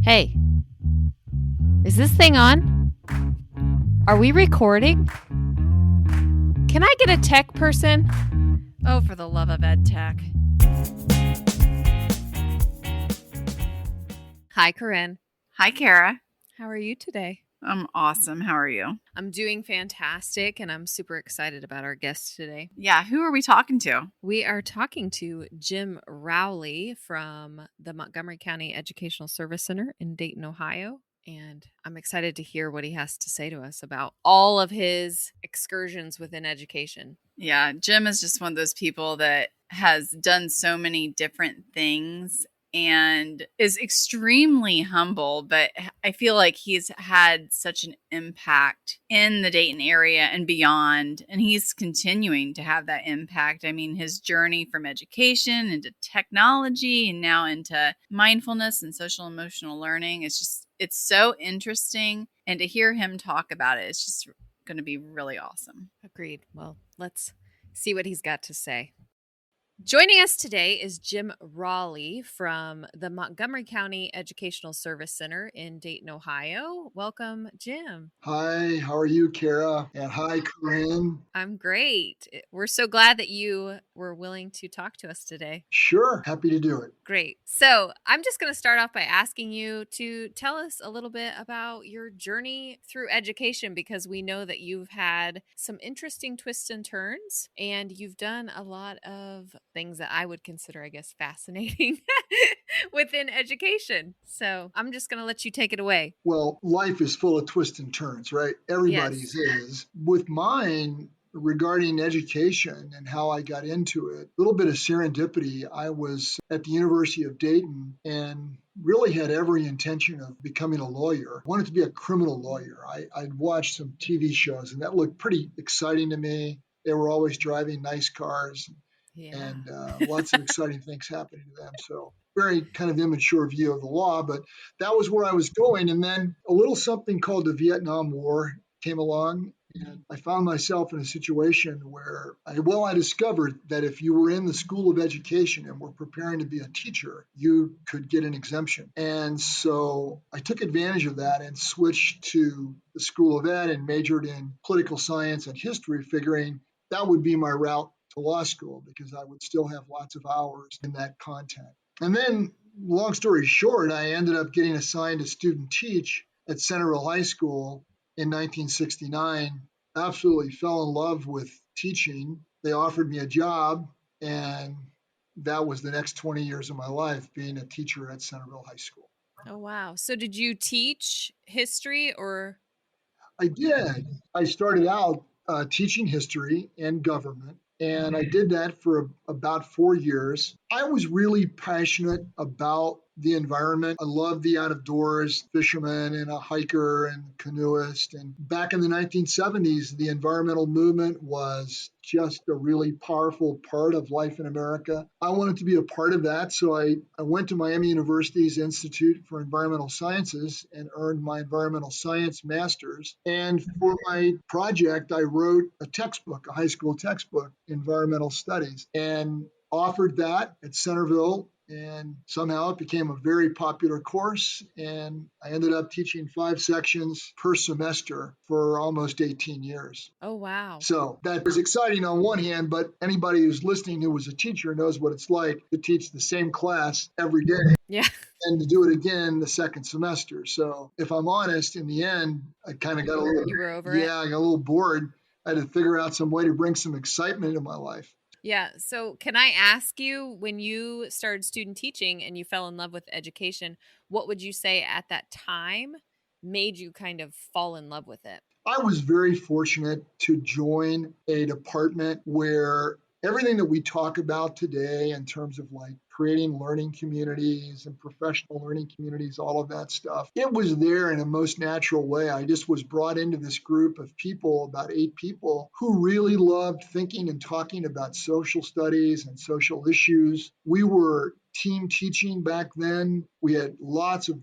Hey, is this thing on? Are we recording? Can I get a tech person? Oh, for the love of EdTech. Hi, Corinne. Hi, Kara. How are you today? I'm awesome. How are you? I'm doing fantastic, and I'm super excited about our guest today. Yeah, who are we talking to? We are talking to Jim Rowley from the Montgomery County Educational Service Center in Dayton, Ohio. And I'm excited to hear what he has to say to us about all of his excursions within education. Yeah, Jim is just one of those people that has done so many different things and is extremely humble, but I feel like he's had such an impact in the Dayton area and beyond, and he's continuing to have that impact. I mean, his journey from education into technology and now into mindfulness and social emotional learning is just, it's so interesting. And to hear him talk about it, it's just going to be really awesome. Agreed. Well, let's see what he's got to say. Joining us today is Jim Rowley from the Montgomery County Educational Service Center in Dayton, Ohio. Welcome, Jim. Hi, how are you, Kara? And hi, Corinne. I'm great. We're so glad that you were willing to talk to us today. Sure, happy to do it. Great. So I'm just going to start off by asking you to tell us a little bit about your journey through education, because we know that you've had some interesting twists and turns, and you've done a lot of things that I would consider, I guess, fascinating within education. So I'm just going to let you take it away. Well, life is full of twists and turns, right? Everybody's is. With mine, regarding education and how I got into it, a little bit of serendipity. I was at the University of Dayton and really had every intention of becoming a lawyer. I wanted to be a criminal lawyer. I'd watched some TV shows and that looked pretty exciting to me. They were always driving nice cars. Yeah. And lots of exciting things happening to them. So very kind of immature view of the law, but that was where I was going. And then a little something called the Vietnam War came along. And I found myself in a situation where I discovered that if you were in the School of Education and were preparing to be a teacher, you could get an exemption. And so I took advantage of that and switched to the School of Ed and majored in political science and history, figuring that would be my route to law school because I would still have lots of hours in that content. And then, long story short, I ended up getting assigned to student teach at Centerville High School in 1969. Absolutely fell in love with teaching. They offered me a job, and that was the next 20 years of my life, being a teacher at Centerville High School. Oh, wow. So did you teach history or? I did. I started out teaching history and government. And I did that for about 4 years. I was really passionate about the environment. I loved the out of doors, fisherman and a hiker and canoeist. And back in the 1970s, the environmental movement was just a really powerful part of life in America. I wanted to be a part of that. So I went to Miami University's Institute for Environmental Sciences and earned my environmental science master's. And for my project, I wrote a textbook, a high school textbook, environmental studies, and offered that at Centerville. And somehow it became a very popular course. And I ended up teaching 5 sections per semester for almost 18 years. Oh, wow. So that was exciting on one hand, but anybody who's listening who was a teacher knows what it's like to teach the same class every day. Yeah. And to do it again the second semester. So if I'm honest, in the end, I kind of got a little, you were over it? I got a little bored. I had to figure out some way to bring some excitement into my life. Yeah. So can I ask you, when you started student teaching and you fell in love with education, what would you say at that time made you kind of fall in love with it? I was very fortunate to join a department where everything that we talk about today in terms of like creating learning communities and professional learning communities, all of that stuff, it was there in a most natural way. I just was brought into this group of people, about 8 people, who really loved thinking and talking about social studies and social issues. We were team teaching back then. We had lots of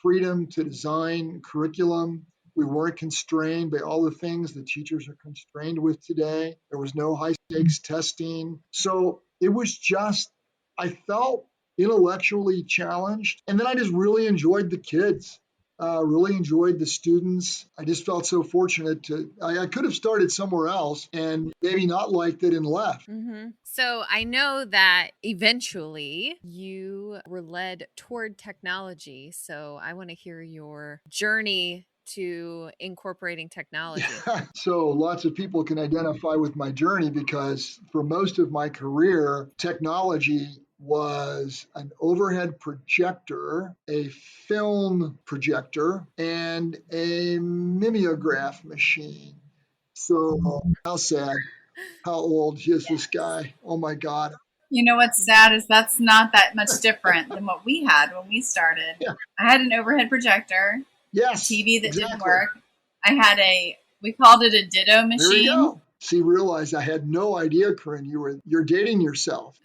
freedom to design curriculum. We weren't constrained by all the things that teachers are constrained with today. There was no high stakes testing. So it was just, I felt intellectually challenged. And then I just really enjoyed the kids. Really enjoyed the students. I just felt so fortunate I could have started somewhere else and maybe not liked it and left. So I know that eventually you were led toward technology. So I want to hear your journey to incorporating technology. So lots of people can identify with my journey because for most of my career, technology was an overhead projector, a film projector, and a mimeograph machine. So how sad, how old is this guy? Oh my God. You know what's sad is that's not that much different than what we had when we started. Yeah. I had an overhead projector, Yes. a TV that exactly. didn't work. I had we called it a Ditto machine. There you go. See, realize I had no idea, Corinne, you're dating yourself.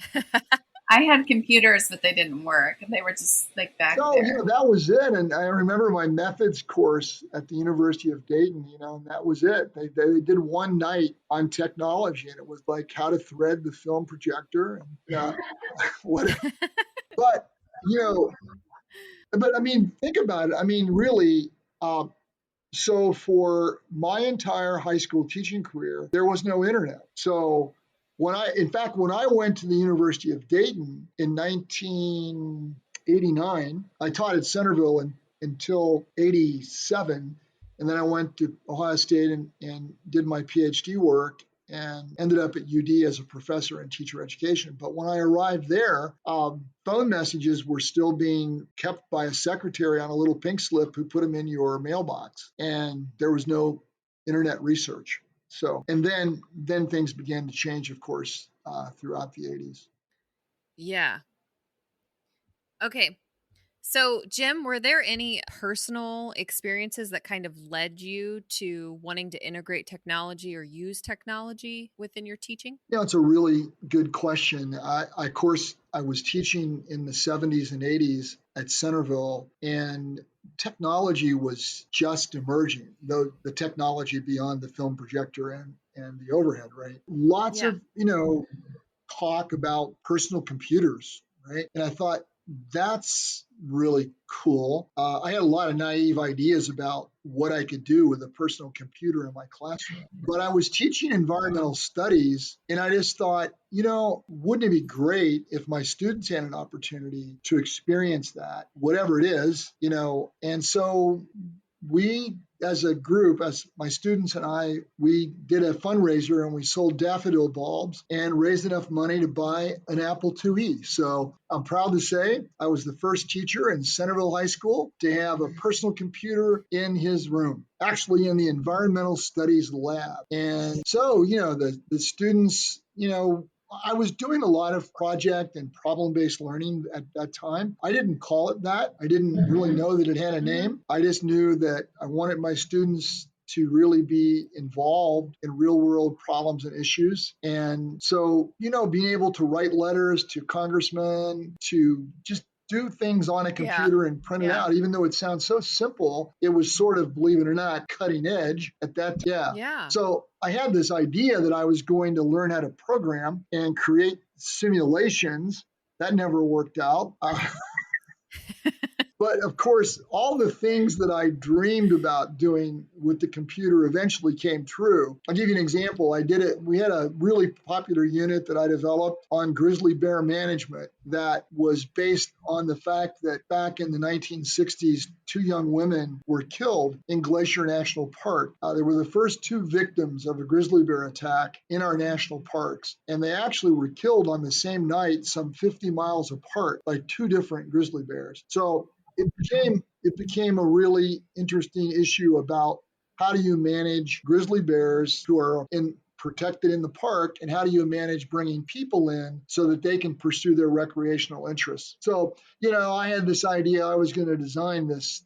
I had computers, but they didn't work. They were just like back there. That was it. And I remember my methods course at the University of Dayton, and that was it. They did one night on technology, and it was like how to thread the film projector and whatever. But, but I mean, think about it. I mean, really, so for my entire high school teaching career, there was no internet. So when I went to the University of Dayton in 1989, I taught at Centerville until 87. And then I went to Ohio State and did my PhD work and ended up at UD as a professor in teacher education. But when I arrived there, phone messages were still being kept by a secretary on a little pink slip who put them in your mailbox. And there was no internet research. So, and then things began to change, of course, throughout the 80s. Yeah. Okay. So, Jim, were there any personal experiences that kind of led you to wanting to integrate technology or use technology within your teaching? Yeah, it's a really good question. Of course, I was teaching in the 70s and 80s at Centerville, and technology was just emerging, though the technology beyond the film projector and the overhead, right? Lots of, talk about personal computers, right? And I thought, that's really cool. I had a lot of naive ideas about what I could do with a personal computer in my classroom. But I was teaching environmental studies, and I just thought, wouldn't it be great if my students had an opportunity to experience that, whatever it is, And so we, as a group, as my students and I, we did a fundraiser and we sold daffodil bulbs and raised enough money to buy an Apple IIe. So I'm proud to say I was the first teacher in Centerville High School to have a personal computer in his room, actually in the environmental studies lab. And so, the students, I was doing a lot of project and problem-based learning at that time. I didn't call it that. I didn't really know that it had a name. I just knew that I wanted my students to really be involved in real world problems and issues. And so, being able to write letters to congressmen, to just do things on a computer and print it out, even though it sounds so simple, it was sort of, believe it or not, cutting edge at that time. Yeah. So I had this idea that I was going to learn how to program and create simulations. That never worked out. But of course, all the things that I dreamed about doing with the computer eventually came true. I'll give you an example. I did it. We had a really popular unit that I developed on grizzly bear management that was based on the fact that back in the 1960s, 2 young women were killed in Glacier National Park. They were the first 2 victims of a grizzly bear attack in our national parks. And they actually were killed on the same night, some 50 miles apart, by 2 different grizzly bears. So it became a really interesting issue about how do you manage grizzly bears who are protected in the park, and how do you manage bringing people in so that they can pursue their recreational interests. So, I had this idea I was going to design this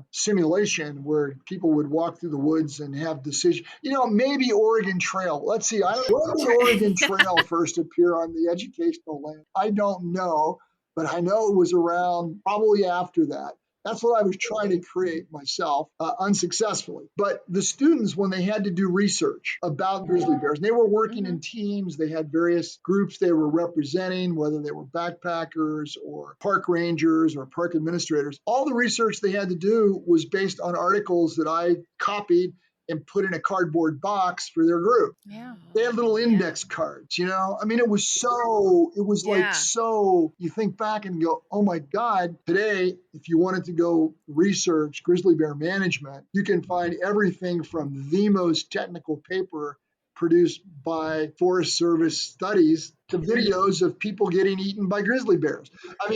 simulation where people would walk through the woods and have decisions. Maybe Oregon Trail. Let's see. When did Oregon Trail first appear on the educational land? I don't know. But I know it was around probably after that. That's what I was trying to create myself, unsuccessfully. But the students, when they had to do research about grizzly bears, they were working in teams. They had various groups they were representing, whether they were backpackers or park rangers or park administrators. All the research they had to do was based on articles that I copied and put in a cardboard box for their group. Yeah. They had little index cards, you know? I mean, it was like, so you think back and go, oh my God, today, if you wanted to go research grizzly bear management, you can find everything from the most technical paper produced by Forest Service studies to videos of people getting eaten by grizzly bears. I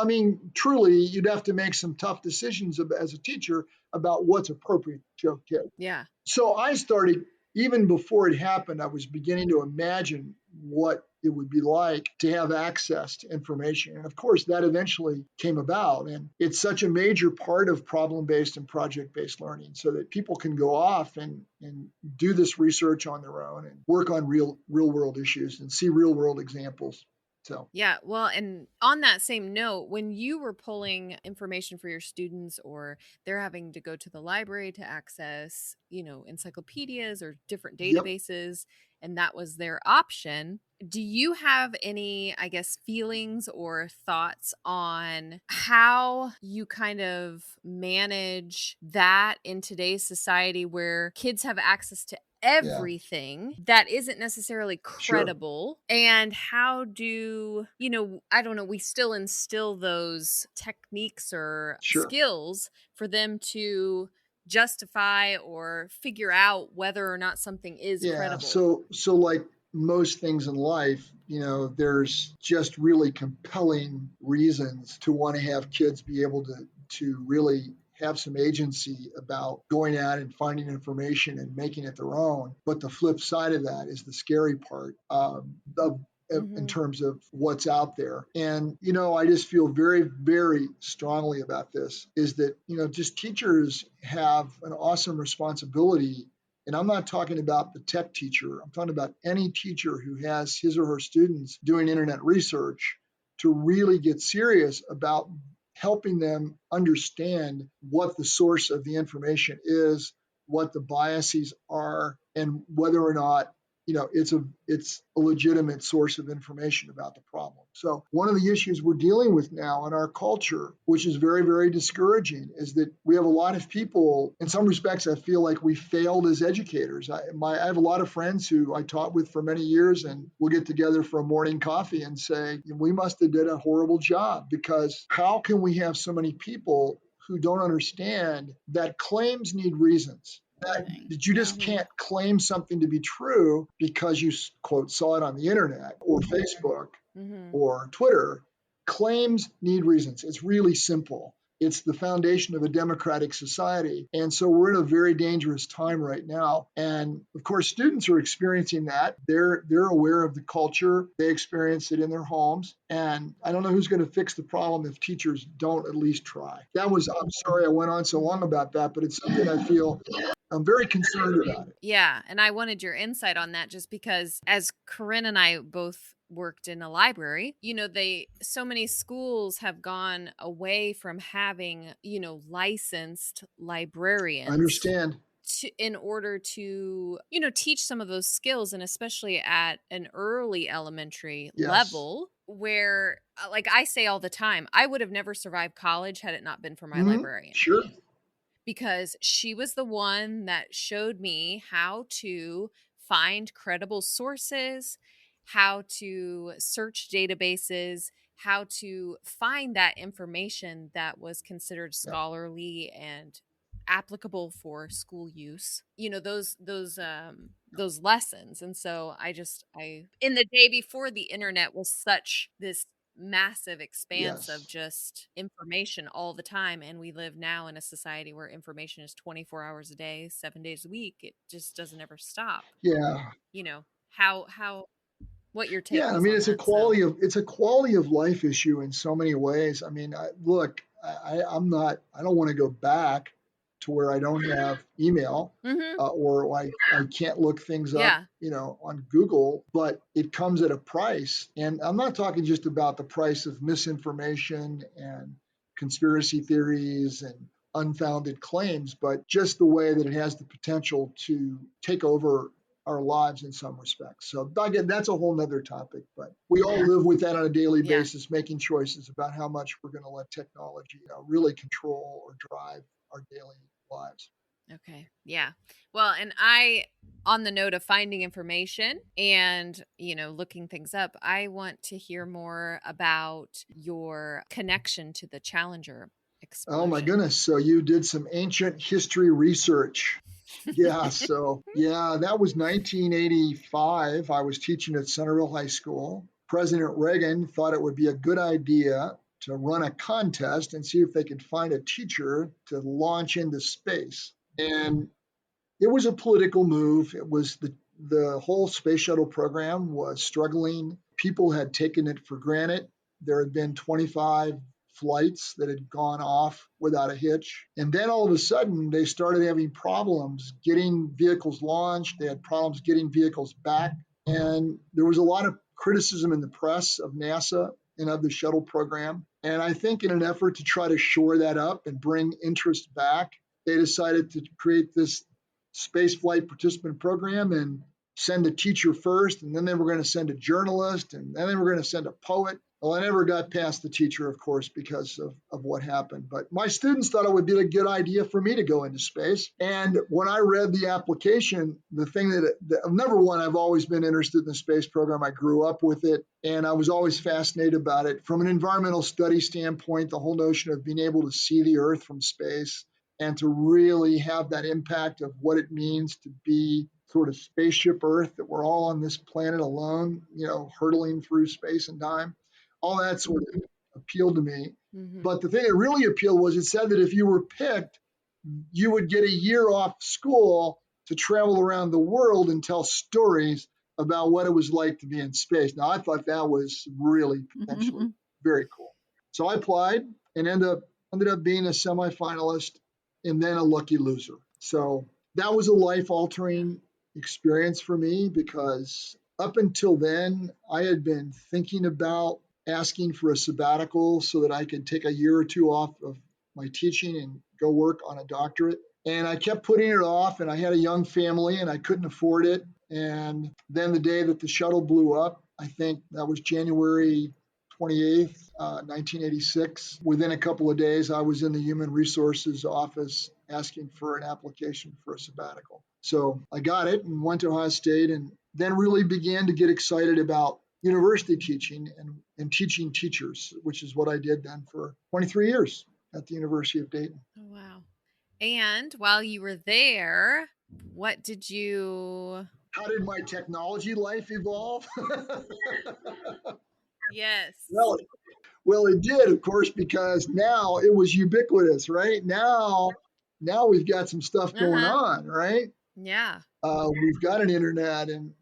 mean, truly, you'd have to make some tough decisions as a teacher about what's appropriate to show kids. Yeah. So I started, even before it happened, I was beginning to imagine what it would be like to have access to information. And of course, that eventually came about. And it's such a major part of problem-based and project-based learning so that people can go off and do this research on their own and work on real world issues and see real world examples. So, yeah, well, and on that same note, when you were pulling information for your students or they're having to go to the library to access, encyclopedias or different databases, and that was their option, do you have any, I guess, feelings or thoughts on how you kind of manage that in today's society where kids have access to everything that isn't necessarily credible? And how do, I don't know, we still instill those techniques or skills for them to justify or figure out whether or not something is credible? So like most things in life, there's just really compelling reasons to want to have kids be able to really have some agency about going out and finding information and making it their own. But the flip side of that is the scary part in terms of what's out there. And, I just feel very, very strongly about this is that, just teachers have an awesome responsibility. And I'm not talking about the tech teacher. I'm talking about any teacher who has his or her students doing internet research to really get serious about helping them understand what the source of the information is, what the biases are, and whether or not it's a legitimate source of information about the problem. So one of the issues we're dealing with now in our culture, which is very, very discouraging, is that we have a lot of people, in some respects, I feel like we failed as educators. I have a lot of friends who I taught with for many years, and we'll get together for a morning coffee and say, we must have did a horrible job, because how can we have so many people who don't understand that claims need reasons? That you just can't claim something to be true because you, quote, saw it on the internet or Facebook or Twitter. Claims need reasons. It's really simple. It's the foundation of a democratic society. And so we're in a very dangerous time right now. And of course, students are experiencing that. They're aware of the culture. They experience it in their homes. And I don't know who's going to fix the problem if teachers don't at least try. I'm sorry I went on so long about that, but it's something I feel I'm very concerned about it. Yeah. And I wanted your insight on that just because as Corinne and I both worked in a library, so many schools have gone away from having, licensed librarians. I understand. In order to, teach some of those skills, and especially at an early elementary level where, like I say all the time, I would have never survived college had it not been for my librarian. Sure. Because she was the one that showed me how to find credible sources, how to search databases, how to find that information that was considered scholarly and applicable for school use. Those lessons. And so I in the day before the internet was such this massive expanse of just information all the time, and we live now in a society where information is 24 hours a day, 7 days a week. It just doesn't ever stop. How what your take I mean, it's a quality of life issue in so many ways. I mean, I don't want to go back to where I don't have email or I can't look things up, on Google, but it comes at a price. And I'm not talking just about the price of misinformation and conspiracy theories and unfounded claims, but just the way that it has the potential to take over our lives in some respects. So again, that's a whole nother topic, but we all live with that on a daily Yeah. basis, making choices about how much we're going to let technology really control or drive our daily lives. Okay. Yeah. Well, and on the note of finding information and, looking things up, I want to hear more about your connection to the Challenger explosion. Oh my goodness. So you did some ancient history research. Yeah. So yeah, that was 1985. I was teaching at Centerville High School. President Reagan thought it would be a good idea to run a contest and see if they could find a teacher to launch into space. And it was a political move. It was the whole space shuttle program was struggling. People had taken it for granted. There had been 25 flights that had gone off without a hitch. And then all of a sudden, they started having problems getting vehicles launched. They had problems getting vehicles back. And there was a lot of criticism in the press of NASA and of the shuttle program. And I think in an effort to try to shore that up and bring interest back, they decided to create this spaceflight participant program and send a teacher first, and then they were going to send a journalist, and then they were going to send a poet. Well, I never got past the teacher, of course, because of what happened. But my students thought it would be a good idea for me to go into space. And when I read the application, the thing number one, I've always been interested in the space program. I grew up with it, and I was always fascinated about it. From an environmental study standpoint, the whole notion of being able to see the Earth from space and to really have that impact of what it means to be sort of spaceship Earth, that we're all on this planet alone, hurtling through space and time. All that sort of appealed to me. Mm-hmm. But the thing that really appealed was it said that if you were picked, you would get a year off school to travel around the world and tell stories about what it was like to be in space. Now, I thought that was really potentially very cool. So I applied and ended up being a semifinalist and then a lucky loser. So that was a life-altering experience for me, because up until then, I had been thinking about asking for a sabbatical so that I could take a year or two off of my teaching and go work on a doctorate. And I kept putting it off, and I had a young family and I couldn't afford it. And then the day that the shuttle blew up, I think that was January 28th, 1986. Within a couple of days, I was in the Human Resources office asking for an application for a sabbatical. So I got it and went to Ohio State, and then really began to get excited about university teaching and teaching teachers, which is what I did then for 23 years at the University of Dayton. Oh, wow. And while you were there, how did my technology life evolve? Yes. Well, it did, of course, because now it was ubiquitous, right? Now we've got some stuff going on, right? Yeah. We've got an internet and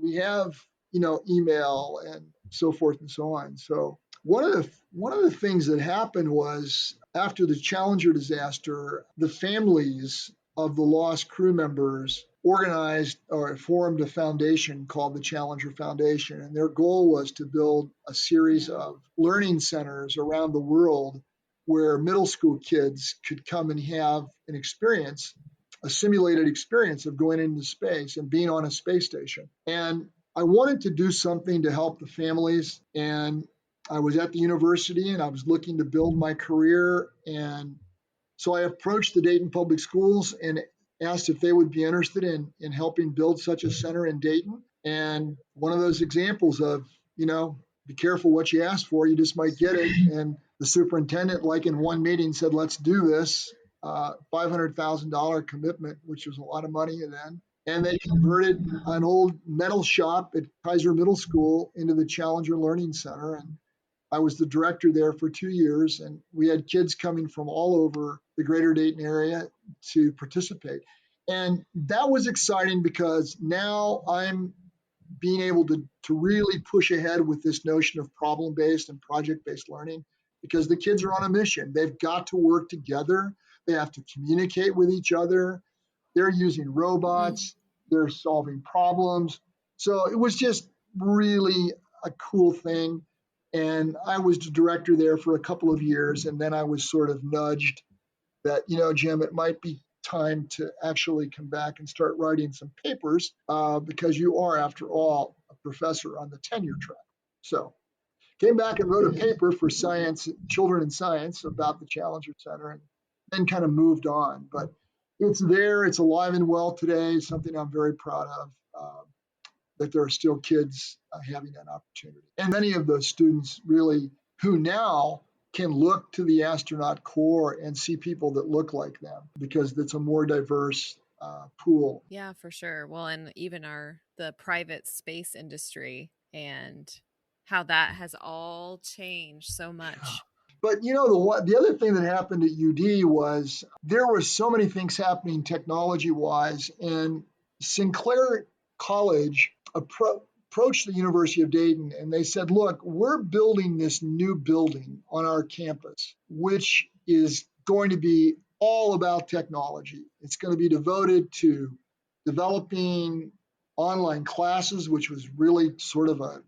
we have, email and so forth and so on. So one of the things that happened was, after the Challenger disaster, the families of the lost crew members organized or formed a foundation called the Challenger Foundation. And their goal was to build a series of learning centers around the world where middle school kids could come and have an experience, a simulated experience of going into space and being on a space station. And I wanted to do something to help the families. And I was at the university and I was looking to build my career. And so I approached the Dayton Public Schools and asked if they would be interested in helping build such a center in Dayton. And one of those examples of, be careful what you ask for, you just might get it. And the superintendent, like in one meeting, said, let's do this. $500,000 commitment, which was a lot of money then. And they converted an old metal shop at Kaiser Middle School into the Challenger Learning Center. And I was the director there for 2 years, and we had kids coming from all over the greater Dayton area to participate. And that was exciting because now I'm being able to really push ahead with this notion of problem-based and project-based learning, because the kids are on a mission. They've got to work together. They have to communicate with each other. They're using robots. They're solving problems. So it was just really a cool thing. And I was the director there for a couple of years. And then I was sort of nudged that, Jim, it might be time to actually come back and start writing some papers because you are, after all, a professor on the tenure track. So came back and wrote a paper for science, children in science, about the Challenger Center, and then kind of moved on. But it's there, it's alive and well today, something I'm very proud of, that there are still kids having that opportunity. And many of those students really who now can look to the astronaut corps and see people that look like them because it's a more diverse pool. Yeah, for sure. Well, and even the private space industry and how that has all changed so much. But the other thing that happened at UD was there were so many things happening technology-wise, and Sinclair College approached the University of Dayton and they said, look, we're building this new building on our campus, which is going to be all about technology. It's going to be devoted to developing online classes, which was really sort of a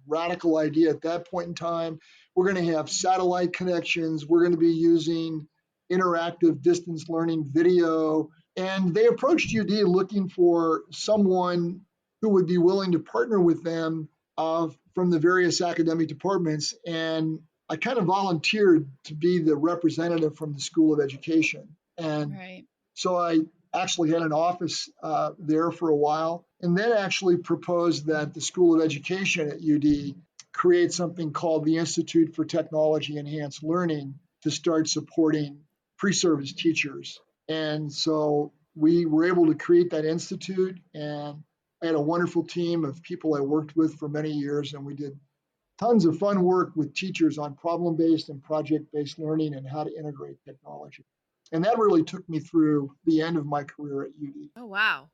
radical idea at that point in time. We're going to have satellite connections. We're going to be using interactive distance learning video. And they approached UD looking for someone who would be willing to partner with them from the various academic departments. And I kind of volunteered to be the representative from the School of Education. And Right. so I actually had an office there for a while, and then actually proposed that the School of Education at UD create something called the Institute for Technology Enhanced Learning to start supporting pre-service teachers. And so we were able to create that institute, and I had a wonderful team of people I worked with for many years, and we did tons of fun work with teachers on problem-based and project-based learning and how to integrate technology. And that really took me through the end of my career at UD. Oh, wow.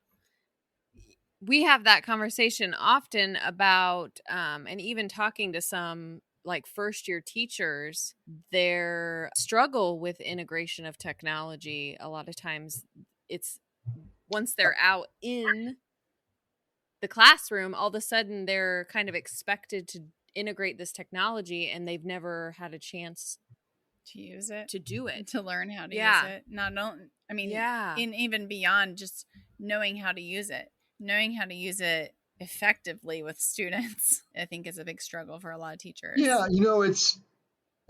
We have that conversation often about, and even talking to some like first year teachers, their struggle with integration of technology. A lot of times it's once they're out in the classroom, all of a sudden they're kind of expected to integrate this technology and they've never had a chance To use it, to do it. to learn how to Yeah. use it. Not only, I mean, Yeah. in even beyond just knowing how to use it effectively with students, I think is a big struggle for a lot of teachers. Yeah, it's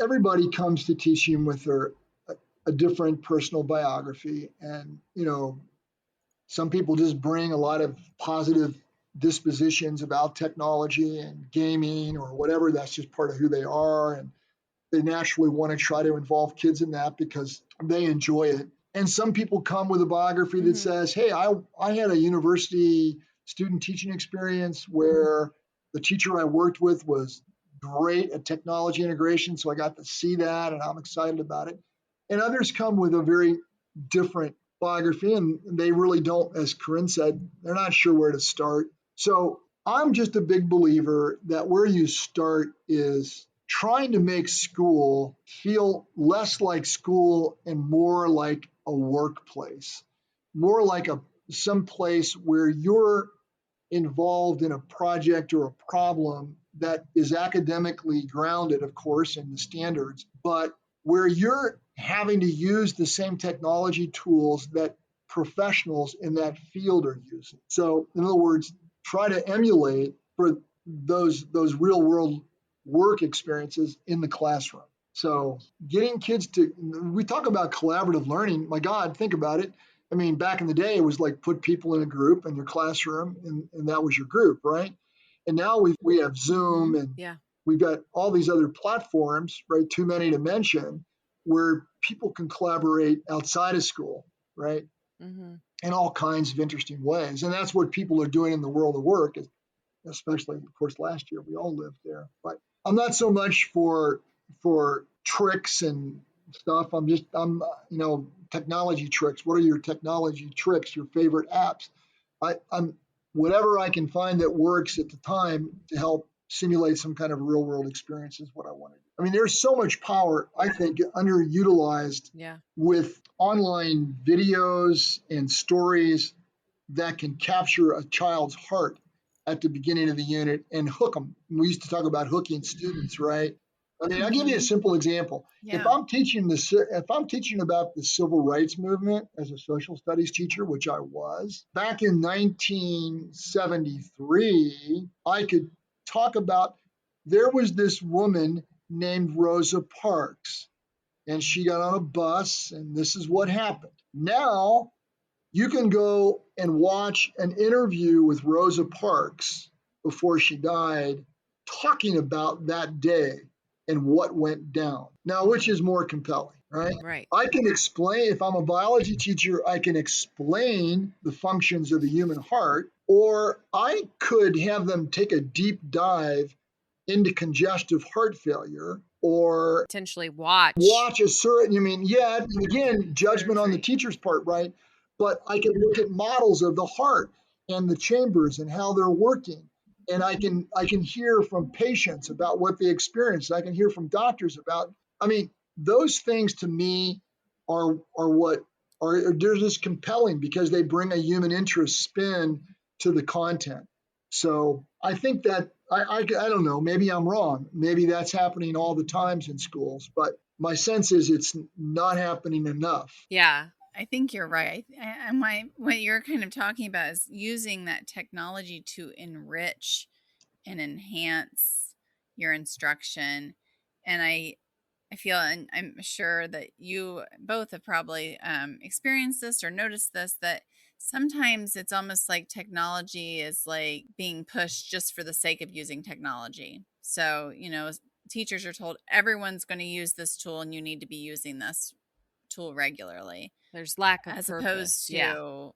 everybody comes to teaching with a different personal biography. And, some people just bring a lot of positive dispositions about technology and gaming or whatever. That's just part of who they are. And they naturally want to try to involve kids in that because they enjoy it. And some people come with a biography that says, hey, I had a university student teaching experience where the teacher I worked with was great at technology integration. So I got to see that and I'm excited about it. And others come with a very different biography and they really don't, as Corinne said, they're not sure where to start. So I'm just a big believer that where you start is trying to make school feel less like school and more like a workplace, more like some place where you're involved in a project or a problem that is academically grounded, of course, in the standards, but where you're having to use the same technology tools that professionals in that field are using. So, in other words, try to emulate for those real world work experiences in the classroom. So getting kids we talk about collaborative learning. My God, think about it. I mean, back in the day, it was like put people in a group in your classroom and that was your group, right? And now we have Zoom and we've got all these other platforms, right? Too many to mention, where people can collaborate outside of school, right? In all kinds of interesting ways. And that's what people are doing in the world of work, especially, of course, last year we all lived there. But I'm not so much for tricks and stuff. I'm technology tricks. What are your technology tricks? Your favorite apps? I'm whatever I can find that works at the time to help simulate some kind of real world experience is what I want to do. I mean, there's so much power, I think, underutilized with online videos and stories that can capture a child's heart at the beginning of the unit and hook them. We used to talk about hooking students, right? I mean, I'll give you a simple example. If Yeah. I'm teaching about the civil rights movement as a social studies teacher, which I was back in 1973, I could talk about there was this woman named Rosa Parks, and she got on a bus, and this is what happened. Now you can go and watch an interview with Rosa Parks before she died, talking about that day and what went down. Now, which is more compelling, right? Right. I can explain, if I'm a biology teacher, I can explain the functions of the human heart, or I could have them take a deep dive into congestive heart failure, or Potentially watch a certain, again, judgment on the surgery. teacher's part, right? But I can look at models of the heart and the chambers and how they're working. And I can hear from patients about what they experience. I can hear from doctors about, those things to me are what they're just compelling because they bring a human interest spin to the content. So I think that I don't know, maybe I'm wrong. Maybe that's happening all the times in schools, but my sense is it's not happening enough. Yeah. I think you're right. And what you're kind of talking about is using that technology to enrich and enhance your instruction. And I feel, and I'm sure that you both have probably experienced this or noticed this, that sometimes it's almost like technology is like being pushed just for the sake of using technology. So, teachers are told everyone's going to use this tool and you need to be using this tool regularly. There's lack of As purpose. opposed to,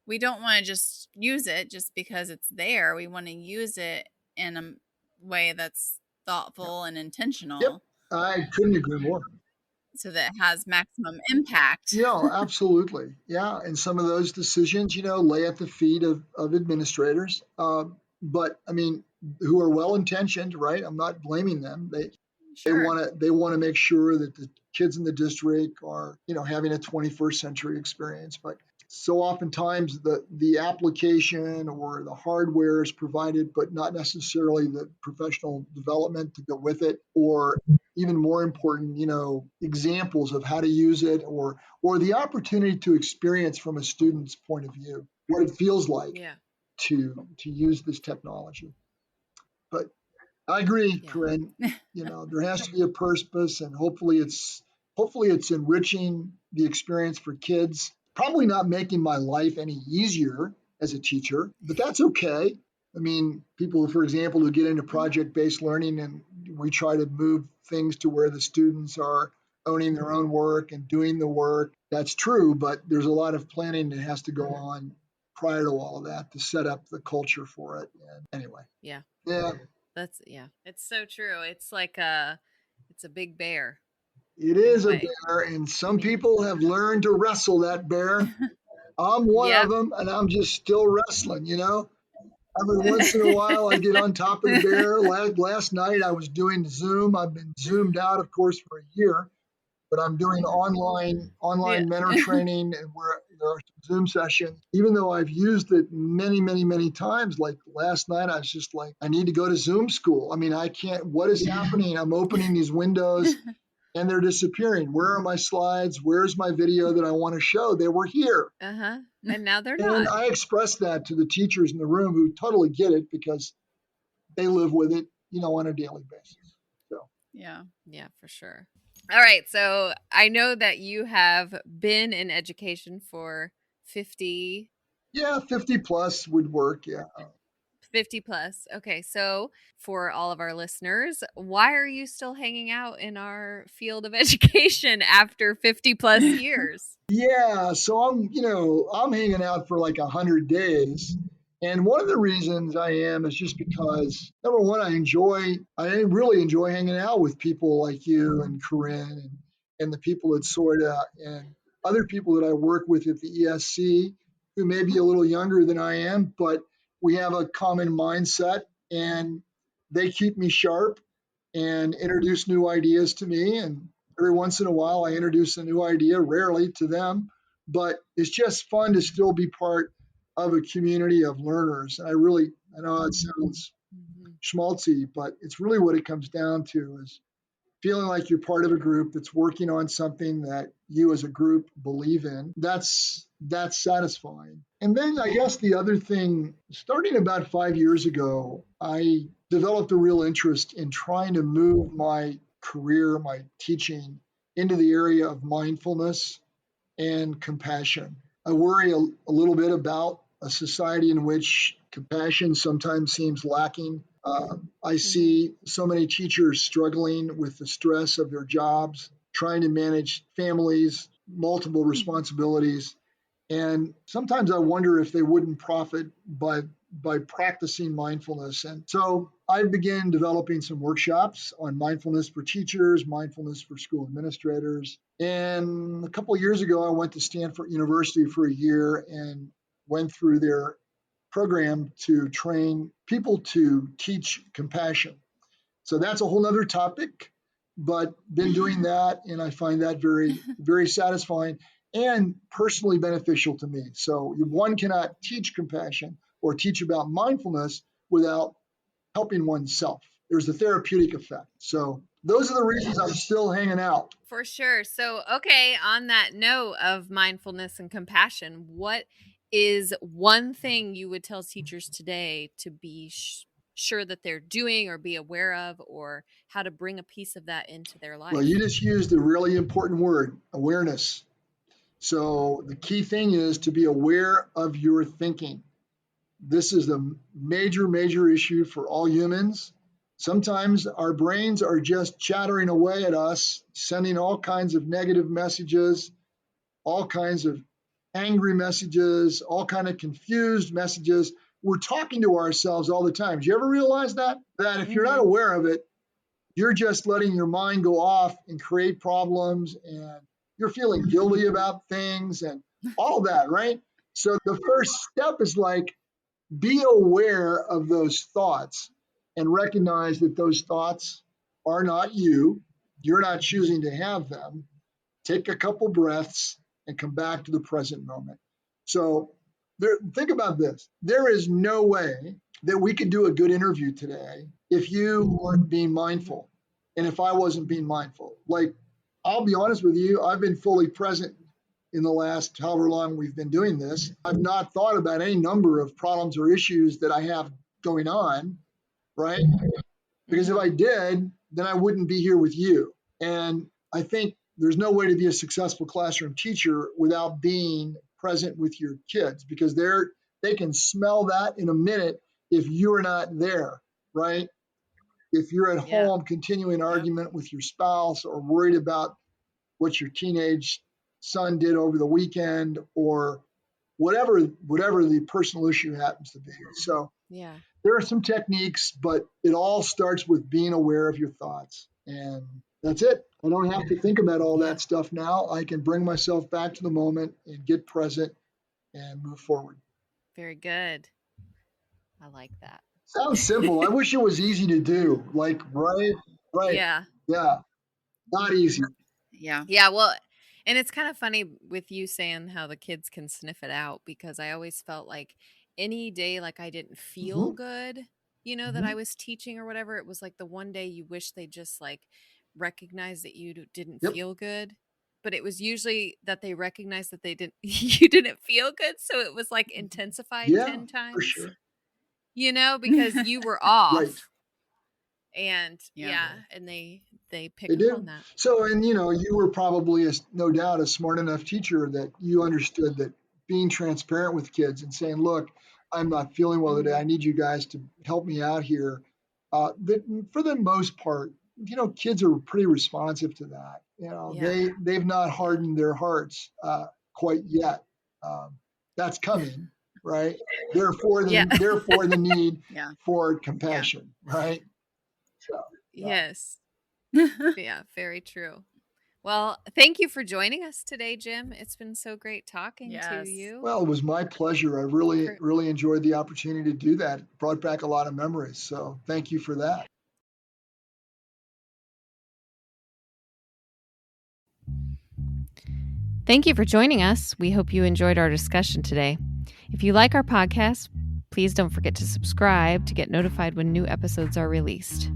we don't want to just use it just because it's there. We want to use it in a way that's thoughtful and intentional. Yep, I couldn't agree more. So that it has maximum impact. Yeah, absolutely. Yeah, and some of those decisions, lay at the feet of administrators. But who are well intentioned, right? I'm not blaming them. They Sure. want to make sure that the kids in the district are having a 21st century experience. But so oftentimes the application or the hardware is provided, but not necessarily the professional development to go with it, or even more important, examples of how to use it, or the opportunity to experience from a student's point of view what it feels like Yeah. to use this technology. But I agree, Yeah. Corinne. There has to be a purpose, and hopefully it's enriching the experience for kids. Probably not making my life any easier as a teacher, but that's okay. People, for example, who get into project-based learning, and we try to move things to where the students are owning their own work and doing the work. That's true, but there's a lot of planning that has to go on prior to all of that to set up the culture for it. And anyway. Yeah. Yeah. It's so true. It's like it's a big bear. It in is a way. bear, and some people have learned to wrestle that bear. I'm one Yep. of them, and I'm just still wrestling, Every once in a while, I get on top of the bear. Last night, I was doing Zoom. I've been Zoomed out, of course, for a year, but I'm doing online Yeah. mentor training, and where there are some Zoom sessions. Even though I've used it many, many, many times, like last night, I was just like, I need to go to Zoom school. I can't. What is happening? I'm opening these windows, and they're disappearing. Where are my slides? Where's my video that I want to show? They were here. Uh-huh. And now they're And not. I express that to the teachers in the room who totally get it because they live with it, on a daily basis. So Yeah. Yeah, for sure. All right. So I know that you have been in education for 50 50 plus would work. Yeah. 50 plus. Okay. So for all of our listeners, why are you still hanging out in our field of education after 50 plus years? Yeah. So I'm hanging out for like 100 days. And one of the reasons I am is just because, number one, I really enjoy hanging out with people like you and Corinne and the people at Sorta and other people that I work with at the ESC who may be a little younger than I am, but we have a common mindset and they keep me sharp and introduce new ideas to me. And every once in a while, I introduce a new idea, rarely to them, but it's just fun to still be part of a community of learners. And I know it sounds schmaltzy, but it's really what it comes down to is feeling like you're part of a group that's working on something that you as a group believe in. That's satisfying. And then I guess the other thing, starting about 5 years ago, I developed a real interest in trying to move my career, my teaching, into the area of mindfulness and compassion. I worry a little bit about a society in which compassion sometimes seems lacking. I see so many teachers struggling with the stress of their jobs, trying to manage families, multiple responsibilities. And sometimes I wonder if they wouldn't profit by practicing mindfulness. And so I began developing some workshops on mindfulness for teachers, mindfulness for school administrators. And a couple of years ago, I went to Stanford University for a year and went through their program to train people to teach compassion. So that's a whole nother topic, but been doing that, and I find that very, very satisfying and personally beneficial to me. So one cannot teach compassion or teach about mindfulness without helping oneself. There's a therapeutic effect. So those are the reasons I'm still hanging out. For sure. So, okay, on that note of mindfulness and compassion, what is one thing you would tell teachers today to be sure that they're doing or be aware of, or how to bring a piece of that into their life? Well, you just used a really important word, awareness. So the key thing is to be aware of your thinking. This is a major, major issue for all humans. Sometimes our brains are just chattering away at us, sending all kinds of negative messages, all kinds of angry messages, all kind of confused messages. We're talking to ourselves all the time. Do you ever realize that? That if you're not aware of it, you're just letting your mind go off and create problems, and you're feeling guilty about things and all that, right? So the first step is like, be aware of those thoughts and recognize that those thoughts are not you. You're not choosing to have them. Take a couple breaths and come back to the present moment. So think about this. There is no way that we could do a good interview today if you weren't being mindful and if I wasn't being mindful. Like, I'll be honest with you, I've been fully present in the last however long we've been doing this. I've not thought about any number of problems or issues that I have going on, right? Because if I did, then I wouldn't be here with you. And I think there's no way to be a successful classroom teacher without being present with your kids, because they can smell that in a minute if you're not there, right? If you're at home continuing an argument with your spouse or worried about what your teenage son did over the weekend or whatever the personal issue happens to be. So there are some techniques, but it all starts with being aware of your thoughts. And that's it. I don't have to think about all that stuff now. I can bring myself back to the moment and get present and move forward. Very good. I like that. Sounds simple. I wish it was easy to do. Like, right. Yeah. Not easy. Yeah. Well, and it's kind of funny with you saying how the kids can sniff it out, because I always felt like any day like I didn't feel good, that I was teaching or whatever, it was like the one day you wish they just like recognize that you didn't feel good. But it was usually that they recognized that you didn't feel good. So it was like intensified 10 times, for sure. Because you were off. Right. And and they pick up on that. So, and you were probably no doubt a smart enough teacher that you understood that being transparent with kids and saying, look, I'm not feeling well today. I need you guys to help me out here. That for the most part, kids are pretty responsive to that. They've not hardened their hearts quite yet. That's coming, right? Therefore the need for compassion, right? So, yes. Yeah, very true. Well, thank you for joining us today, Jim. It's been so great talking to you. Well, it was my pleasure. I really enjoyed the opportunity to do that. It brought back a lot of memories. So thank you for that. Thank you for joining us. We hope you enjoyed our discussion today. If you like our podcast, please don't forget to subscribe to get notified when new episodes are released.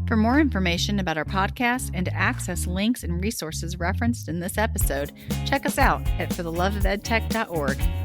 For more information about our podcast and to access links and resources referenced in this episode, check us out at fortheloveofedtech.org.